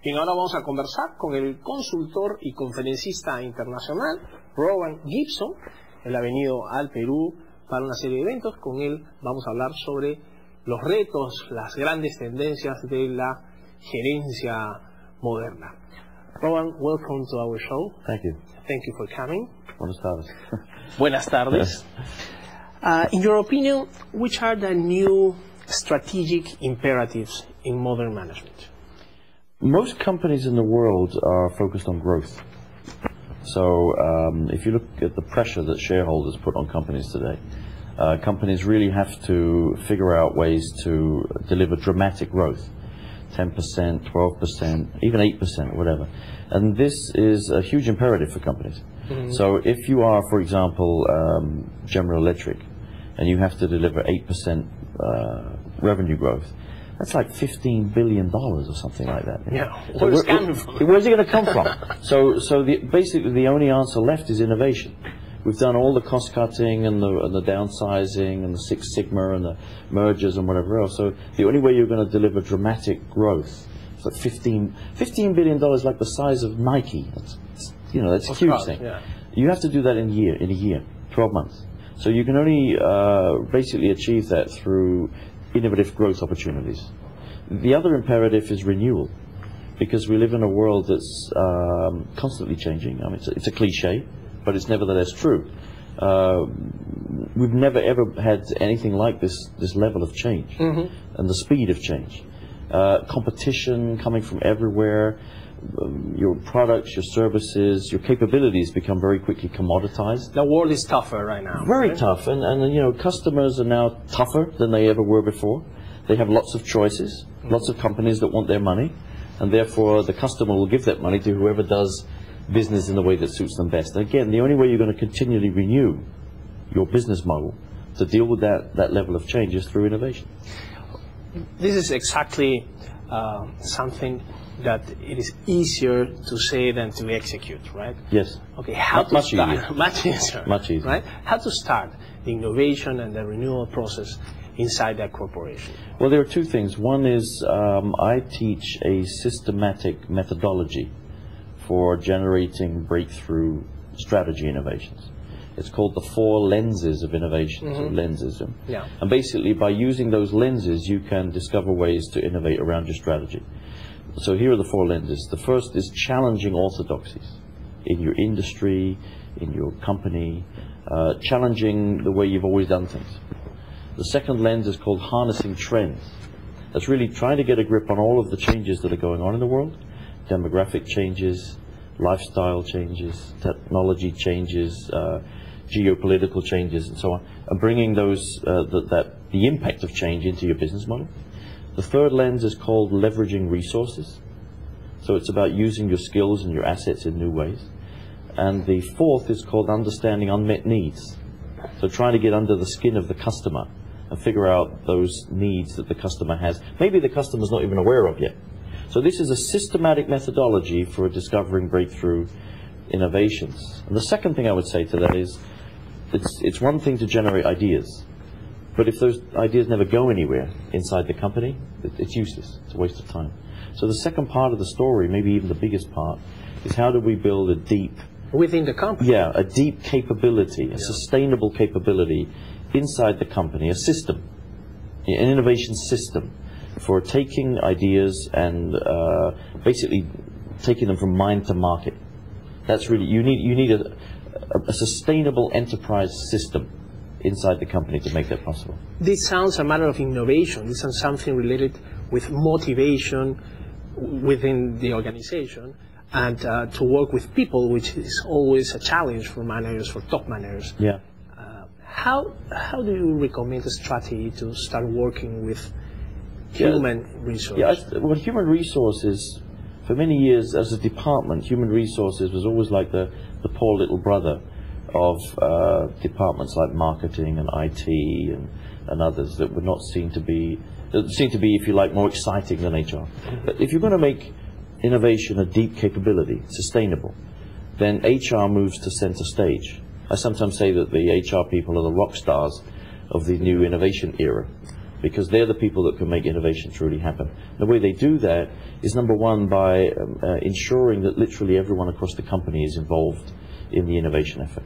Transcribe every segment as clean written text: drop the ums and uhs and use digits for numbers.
Bien, ahora vamos a conversar con el consultor y conferencista internacional, Rowan Gibson. Él ha venido al Perú para una serie de eventos. Con él vamos a hablar sobre los retos, las grandes tendencias de la gerencia moderna. Rowan, welcome to our show. Thank you. Thank you for coming. Buenas tardes. Buenas tardes. In your opinion, which are the new strategic imperatives in modern management? Most companies in the world are focused on growth. So if you look at the pressure that shareholders put on companies today, companies really have to figure out ways to deliver dramatic growth, 10%, 12%, even 8%, whatever. And this is a huge imperative for companies. Mm-hmm. So if you are, for example, General Electric, and you have to deliver 8% revenue growth, that's like $15 billion or something like that. Yeah, where's it coming from? Where's it going to come from? So basically the only answer left is innovation. We've done all the cost cutting and the downsizing and the Six Sigma and the mergers and whatever else. So the only way you're going to deliver dramatic growth is like $15 billion, like the size of Nike. That's a huge thing. Yeah. You have to do that in a year, 12 months. So you can only basically achieve that through innovative growth opportunities. The other imperative is renewal, because we live in a world that's constantly changing. I mean, it's a cliche, but it's nevertheless true. We've never ever had anything like this level of change, mm-hmm. and the speed of change. Competition coming from everywhere. Your products, your services, your capabilities become very quickly commoditized. The world is tougher right now. Very right? tough, and customers are now tougher than they ever were before. They have lots of choices, lots of companies that want their money, and therefore the customer will give that money to whoever does business in the way that suits them best. And again, the only way you're going to continually renew your business model to deal with that level of change is through innovation. This is exactly something that it is easier to say than to execute, right? Yes. Okay, how to start? Easier. Much easier. Much easier. Right? How to start the innovation and the renewal process inside that corporation? Well, there are two things. One is I teach a systematic methodology for generating breakthrough strategy innovations. It's called the 4 lenses of innovation. Mm-hmm. So lenses. Yeah. And basically, by using those lenses, you can discover ways to innovate around your strategy. So here are the 4 lenses. The first is challenging orthodoxies in your industry, in your company, challenging the way you've always done things. The second lens is called harnessing trends. That's really trying to get a grip on all of the changes that are going on in the world, demographic changes, lifestyle changes, technology changes, geopolitical changes, and so on, and bringing those the impact of change into your business model. The third lens is called leveraging resources. So it's about using your skills and your assets in new ways. And the fourth is called understanding unmet needs. So trying to get under the skin of the customer and figure out those needs that the customer has. Maybe the customer's not even aware of yet. So this is a systematic methodology for discovering breakthrough innovations. And the second thing I would say to that is, it's one thing to generate ideas, but if those ideas never go anywhere inside the company, it's useless. It's a waste of time. So the second part of the story, maybe even the biggest part, is how do we build a deep... Within the company? Yeah, a deep capability, a sustainable capability inside the company, a system, an innovation system for taking ideas and basically taking them from mind to market. That's really, you need a sustainable enterprise system inside the company to make that possible. This sounds a matter of innovation. This is something related with motivation within the organization and to work with people, which is always a challenge for managers, for top managers. Yeah. How do you recommend a strategy to start working with human resources? Yeah, well, human resources, for many years as a department, human resources was always like the poor little brother of departments like marketing and IT and others that would not seem to be, if you like, more exciting than HR. But if you're going to make innovation a deep capability, sustainable, then HR moves to center stage. I sometimes say that the HR people are the rock stars of the new innovation era. because they're the people that can make innovation truly happen. The way they do that is, number one, by ensuring that literally everyone across the company is involved in the innovation effort.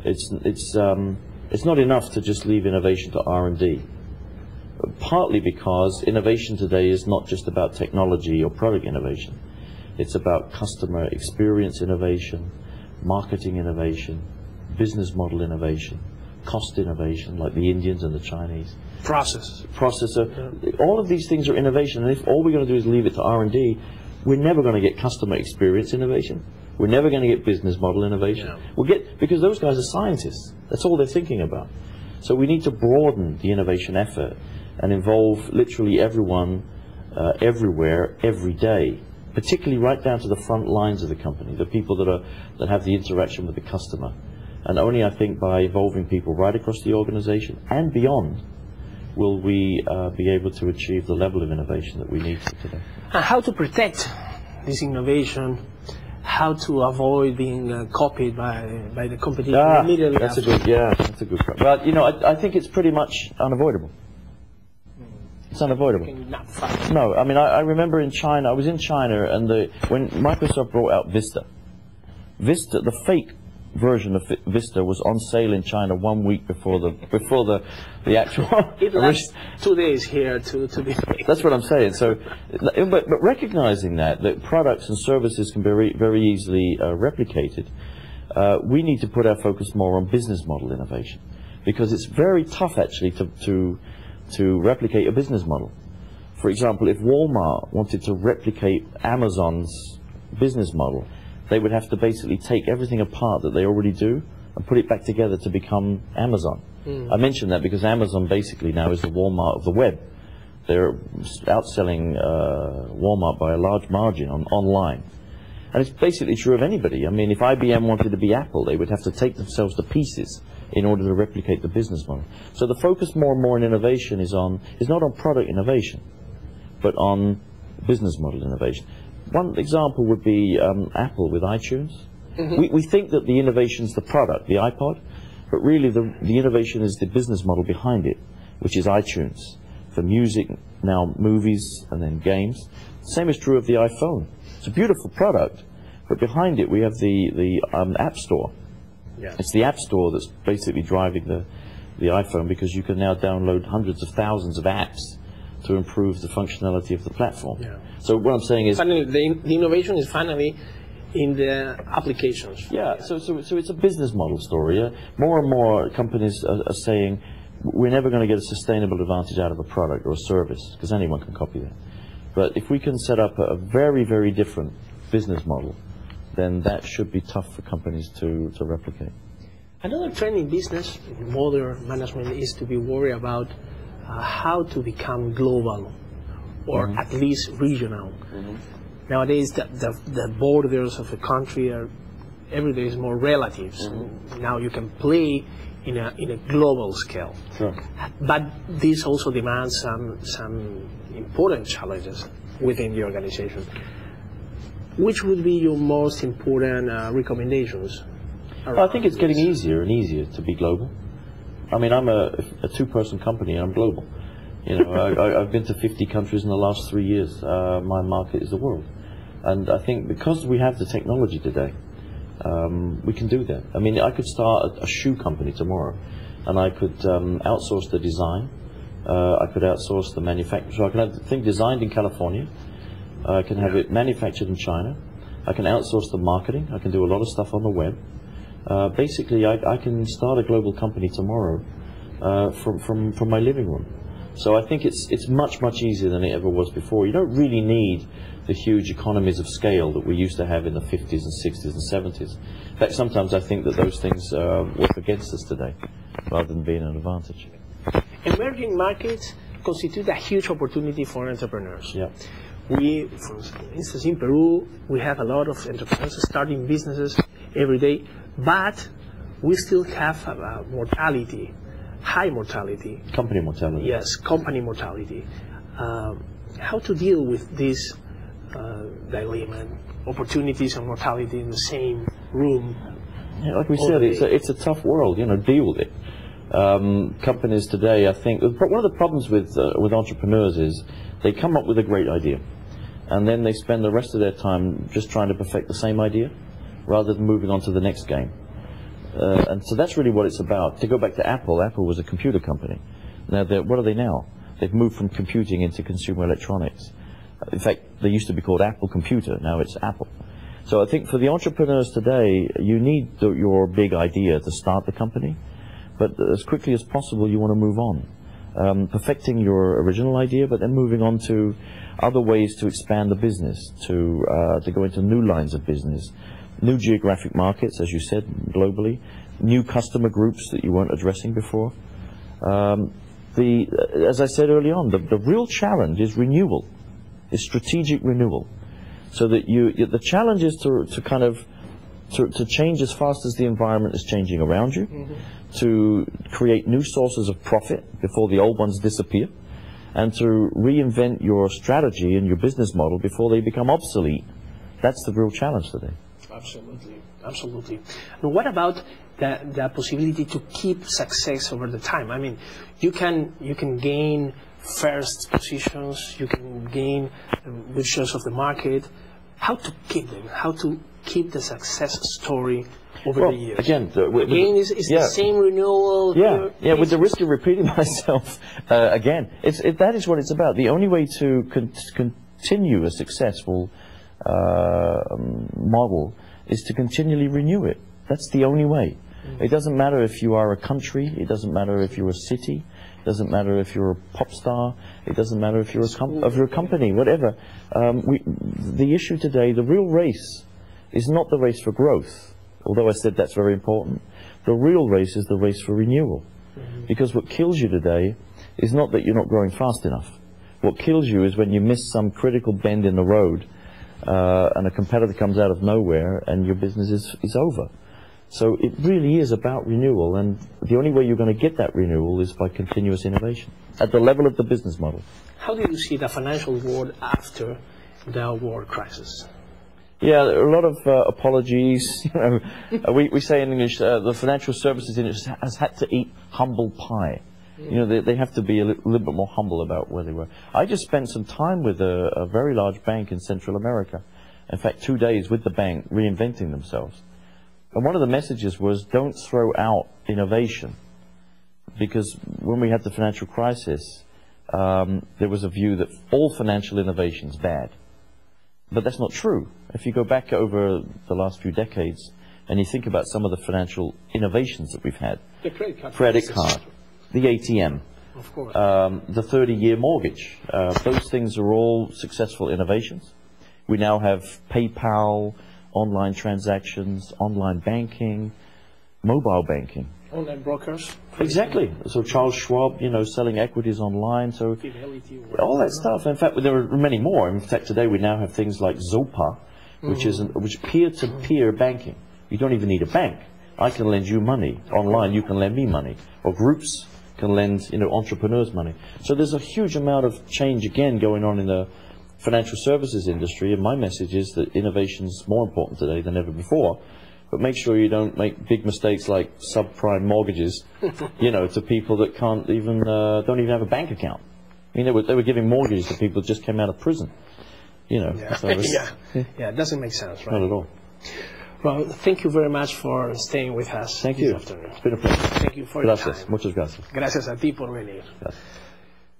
It's not enough to just leave innovation to R&D, partly because innovation today is not just about technology or product innovation. It's about customer experience innovation, marketing innovation, business model innovation, cost innovation, like the Indians and the Chinese. Processor. Yeah. All of these things are innovation, and if all we're going to do is leave it to R&D, we're never going to get customer experience innovation. We're never going to get business model innovation. Yeah. Because those guys are scientists. That's all they're thinking about. So we need to broaden the innovation effort and involve literally everyone, everywhere, every day, particularly right down to the front lines of the company, the people that have the interaction with the customer. And only, I think, by involving people right across the organization and beyond will we be able to achieve the level of innovation that we need today. And how to protect this innovation, how to avoid being copied by the competition immediately that's after. That's a good question. But, you know, I think it's pretty much unavoidable. It's unavoidable. No, I mean, I remember in China, I was in China, and when Microsoft brought out Vista, the fake version of Vista was on sale in China 1 week before the actual. It lasts 2 days here to be fake. That's what I'm saying. So, but recognizing that products and services can be very easily replicated, we need to put our focus more on business model innovation, because it's very tough actually to replicate a business model. For example, if Walmart wanted to replicate Amazon's business model, they would have to basically take everything apart that they already do and put it back together to become Amazon. I mention that because Amazon basically now is the Walmart of the web. They're outselling Walmart by a large margin online. And it's basically true of anybody. I mean, if IBM wanted to be Apple, they would have to take themselves to pieces in order to replicate the business model. So the focus more and more in innovation is not on product innovation, but on business model innovation. One example would be Apple with iTunes. We think that the innovation is the product, the iPod, but really the innovation is the business model behind it, which is iTunes. For music, now movies, and then games. The same is true of the iPhone. It's a beautiful product, but behind it we have the App Store. Yeah. It's the App Store that's basically driving the iPhone, because you can now download hundreds of thousands of apps to improve the functionality of the platform. Yeah. So what I'm saying is, finally, the innovation is finally in the applications. Yeah. So it's a business model story. More and more companies are saying we're never going to get a sustainable advantage out of a product or a service, because anyone can copy that. But if we can set up a very, very different business model, then that should be tough for companies to replicate. Another trend in business, in modern management, is to be worried about how to become global, or at least regional. Nowadays, the borders of a country are every day is more relatives. Now you can play in a global scale. Sure. But this also demands some important challenges within the organization. Which would be your most important recommendations? I think it's getting easier and easier to be global. I mean, I'm a two-person company, and I'm global. You know, I've been to 50 countries in the last 3 years. My market is the world. And I think because we have the technology today, we can do that. I mean, I could start a shoe company tomorrow, and I could outsource the design. I could outsource the manufacture. So I can have the thing designed in California. I can have it manufactured in China. I can outsource the marketing. I can do a lot of stuff on the web. Basically, I can start a global company tomorrow from my living room. So I think it's much easier than it ever was before. You don't really need the huge economies of scale that we used to have in the 50s and 60s and 70s. In fact, sometimes I think that those things work against us today, rather than being an advantage. Emerging markets constitute a huge opportunity for entrepreneurs. Yeah. We, for instance, in Peru, we have a lot of entrepreneurs starting businesses every day, but we still have mortality, high mortality. Company mortality. Yes, company mortality. How to deal with this dilemma, opportunities and mortality in the same room? Yeah, like we said, it's a tough world, you know, deal with it. Companies today, I think, one of the problems with entrepreneurs is they come up with a great idea, and then they spend the rest of their time just trying to perfect the same idea, rather than moving on to the next game. And so that's really what it's about. To go back to Apple, Apple was a computer company. Now, what are they now? They've moved from computing into consumer electronics. In fact, they used to be called Apple Computer, now it's Apple. So I think for the entrepreneurs today, you need your big idea to start the company, but as quickly as possible you want to move on. Perfecting your original idea, but then moving on to other ways to expand the business, to go into new lines of business, new geographic markets, as you said, globally, new customer groups that you weren't addressing before. As I said early on, the real challenge is renewal, is strategic renewal. So that the challenge is to change as fast as the environment is changing around you, to create new sources of profit before the old ones disappear, and to reinvent your strategy and your business model before they become obsolete. That's the real challenge today. Absolutely, absolutely. And what about the possibility to keep success over the time? I mean, you can gain first positions, you can gain good shares of the market. How to keep them? How to keep the success story over the years? Again, the same renewal. Yeah. With the risk of repeating myself again, that is what it's about. The only way to continue a successful model is to continually renew it. That's the only way. It doesn't matter if you are a country. It doesn't matter if you're a city. It doesn't matter if you're a pop star. It doesn't matter if you're a company, whatever. The issue today, the real race, is not the race for growth, although I said that's very important. The real race is the race for renewal. Because what kills you today is not that you're not growing fast enough. What kills you is when you miss some critical bend in the road and a competitor comes out of nowhere and your business is over. So it really is about renewal, and the only way you're going to get that renewal is by continuous innovation at the level of the business model. How do you see the financial world after the world crisis? Yeah, there are a lot of apologies. We say in English, the financial services industry has had to eat humble pie. They have to be a little bit more humble about where they were. I just spent some time with a very large bank in Central America. In fact, 2 days with the bank, reinventing themselves. And one of the messages was, don't throw out innovation. Because when we had the financial crisis, there was a view that all financial innovation is bad. But that's not true. If you go back over the last few decades, and you think about some of the financial innovations that we've had. The credit card. The ATM. Of course. The 30-year mortgage. Those things are all successful innovations. We now have PayPal, online transactions, online banking, mobile banking. Online brokers. Exactly. So Charles Schwab, selling equities online. So all that stuff. In fact, there are many more. In fact, today we now have things like Zopa, which is peer-to-peer banking. You don't even need a bank. I can lend you money online. You can lend me money, or groups can lend entrepreneurs money. So there's a huge amount of change again going on in the financial services industry, and my message is that innovation is more important today than ever before. But make sure you don't make big mistakes like subprime mortgages, to people that don't even have a bank account. I mean, they were giving mortgages to people that just came out of prison. Yeah, so it doesn't make sense, right? Not at all. Well, thank you very much for staying with us. Thank you. This afternoon. It's been a pleasure. Thank you for your time. Muchas gracias. Gracias a ti por venir. Gracias.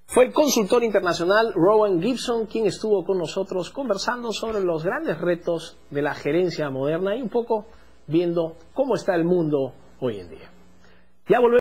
Fue el consultor internacional Rowan Gibson quien estuvo con nosotros conversando sobre los grandes retos de la gerencia moderna y un poco viendo cómo está el mundo hoy en día. Ya volvemos.